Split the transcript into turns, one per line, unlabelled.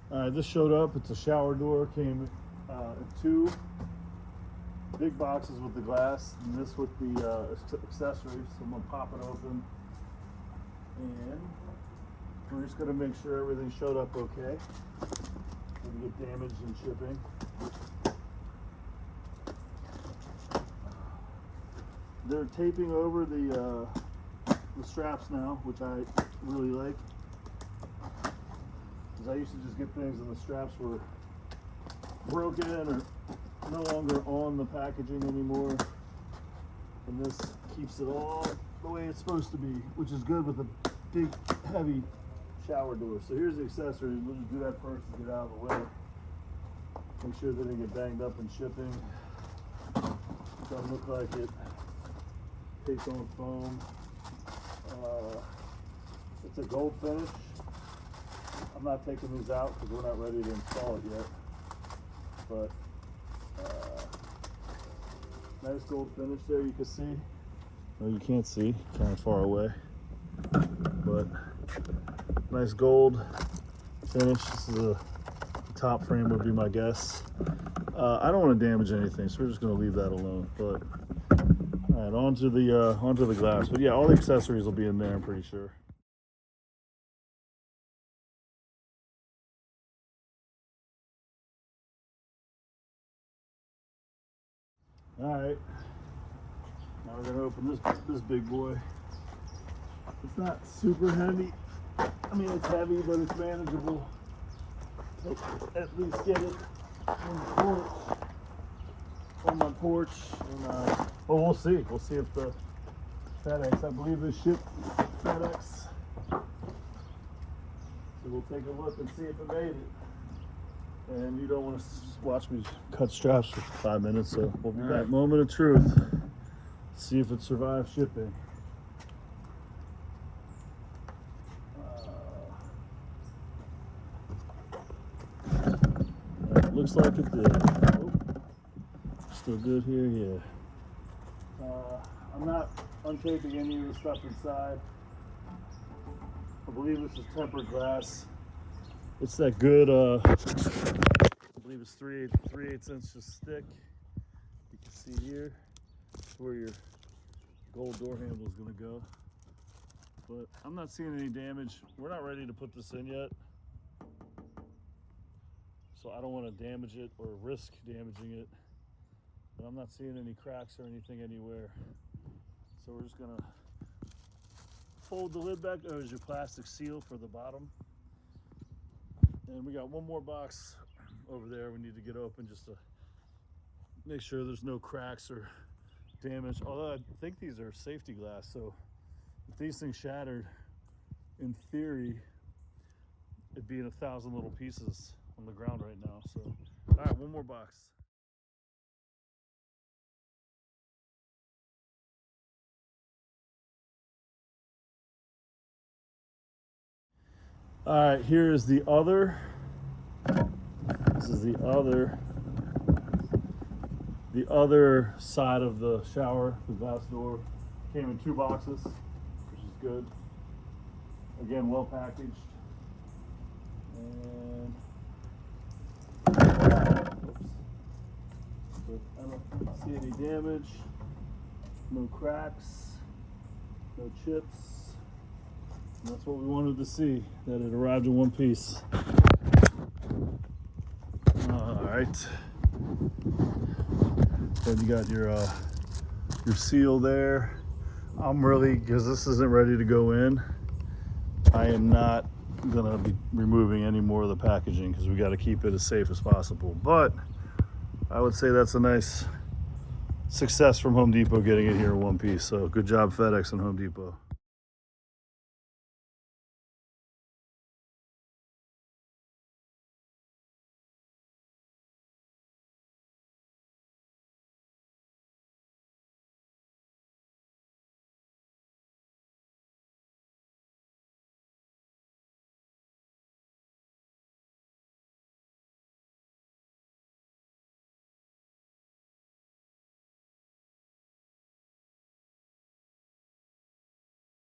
All right, this showed up. It's a shower door. Came in two big boxes with the glass, and this with the accessories. So I'm gonna pop it open, and we're just gonna make sure everything showed up okay. Didn't get damaged in shipping. They're taping over the straps now, which I really like. Because I used to just get things and the straps were broken or no longer on the packaging anymore. And this keeps it all the way it's supposed to be, which is good with a big, heavy shower door. So here's the accessories. We'll just do that first to get out of the way. Make sure they didn't get banged up in shipping. Doesn't look like it. Taped on foam. It's a gold finish. I'm not taking these out because we're not ready to install it yet. But nice gold finish there, you can see. No, you can't see, kind of far away. But nice gold finish. This is a top frame would be my guess. I don't want to damage anything, so we're just going to leave that alone. But all right, onto the glass. But yeah, all the accessories will be in there, I'm pretty sure. All right, now we're gonna open this big boy. It's not super heavy. I mean, it's heavy, but it's manageable. At least get it on my porch. And, well, we'll see. We'll see if the FedEx, I believe this ship FedEx. So we'll take a look and see if it made it. And you don't want to watch me cut straps for 5 minutes, so we'll be back. Moment of truth. See if it survived shipping. Looks like it did. Oh, still good here, yeah. I'm not untaping any of the stuff inside. I believe this is tempered glass. It's that good, I believe it's 3/8 inches thick. You can see here where your gold door handle is going to go. But I'm not seeing any damage. We're not ready to put this in yet. So I don't want to damage it or risk damaging it. But I'm not seeing any cracks or anything anywhere. So we're just going to fold the lid back. There's your plastic seal for the bottom. And we got one more box over there we need to get open just to make sure there's no cracks or damage. Although I think these are safety glass, so if these things shattered, in theory, it'd be in 1,000 little pieces on the ground right now. So, all right, one more box. All right, here is the other. This is the other side of the shower, the glass door. Came in 2 boxes, which is good. Again, well packaged. And oops. But I don't see any damage, no cracks, no chips. And that's what we wanted to see, that it arrived in one piece. All right. Then you got your seal there. I'm really, because this isn't ready to go in, I am not gonna be removing any more of the packaging because we got to keep it as safe as possible. But I would say that's a nice success from Home Depot getting it here in one piece. So good job, FedEx and Home Depot.